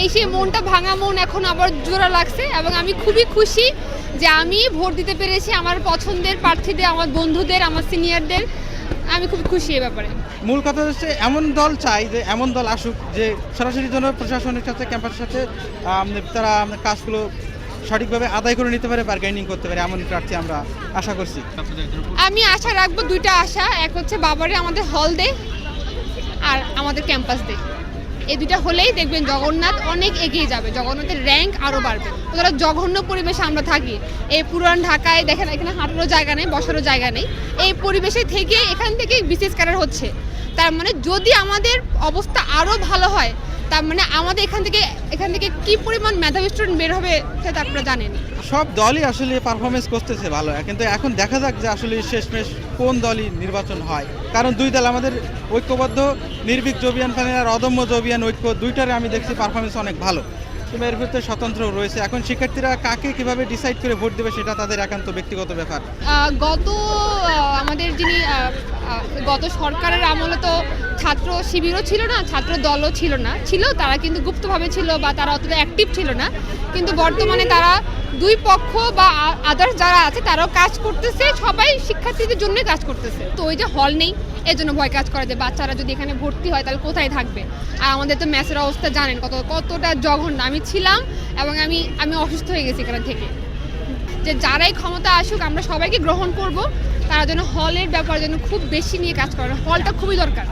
এই সেই মনটা ভাঙা মন এখন আবার জোড়া লাগছে এবং আমি খুবই খুশি যে আমি ভোট দিতে পেরেছি আমার পছন্দের প্রার্থীদের, আমার বন্ধুদের, আমার সিনিয়রদের। আমি খুব খুশি এই ব্যাপারে। মূল কথা হচ্ছে এমন দল চাই যে এমন দল আসুক যে সরাসরি জন প্রশাসনের সাথে ক্যাম্পাসের সাথে তারা কাজগুলো সঠিকভাবে আদায় করে নিতে পারে, বার্গেনিং করতে পারে, এমন প্রার্থী আমরা আশা করছি। আমি আশা রাখবো দুইটা আশা, এক হচ্ছে বাবারে আমাদের হল দে আর আমাদের ক্যাম্পাস দে। এই দুইটা হলেই দেখবেন জগন্নাথ অনেক এগিয়ে যাবে, জগন্নাথের র্যাঙ্ক আরও বাড়বে। ওরা জঘন্য পরিবেশে আমরা থাকি, এই পুরান ঢাকায় দেখেন এখানে হাঁটারও জায়গা নেই, বসারও জায়গা নেই। এই পরিবেশে থেকে এখান থেকে বিসিএস ক্যাডার হচ্ছে, তার মানে যদি আমাদের অবস্থা আরও ভালো হয় তার মানে আমাদের এখান থেকে কি পরিমাণ মেধাবী স্টুডেন্ট বের হবে সেটা আপনারা জানেন। সব দলই আসলে পারফরমেন্স করতেছে ভালো, কিন্তু এখন দেখা যাক যে আসলে শেষমেশ কোন দলই নির্বাচন হয়। কারণ দুই দল আমাদের ঐক্যবদ্ধ নির্ভীক জবিয়ান প্যানেল আর অদম্য জবিয়ান ঐক্য, দুইটারে আমি দেখছি পারফরমেন্স অনেক ভালো। তবে এর ভিতরে স্বতন্ত্র রয়েছে। এখন শিক্ষার্থীরা কাকে কিভাবে ডিসাইড করে ভোট দেবে সেটা তাদের একান্ত ব্যক্তিগত ব্যাপার। আমাদের যিনি গত সরকারের আমলে তো ছাত্র শিবিরও ছিল না, ছাত্র দলও ছিল না, তারা কিন্তু গুপ্তভাবে ছিল বা তারা অতটা অ্যাক্টিভ ছিল না। কিন্তু বর্তমানে তারা দুই পক্ষ বা আদার্স যারা আছে তারাও কাজ করতেছে, সবাই শিক্ষার্থীদের জন্য কাজ করতেছে। তো ওই যে হল নেই এর জন্য ভয় কাজ করে যে বাচ্চারা যদি এখানে ভর্তি হয় তাহলে কোথায় থাকবে। আর আমাদের তো ম্যাচের অবস্থা জানেন কতটা জঘন্য। আমি ছিলাম এবং আমি অসুস্থ হয়ে গেছি এখান থেকে। যে যারাই ক্ষমতা আসুক আমরা সবাইকে গ্রহণ করব, তারা যেন হলের ব্যাপার যেন খুব বেশি নিয়ে কাজ করে, হলটা খুবই দরকার।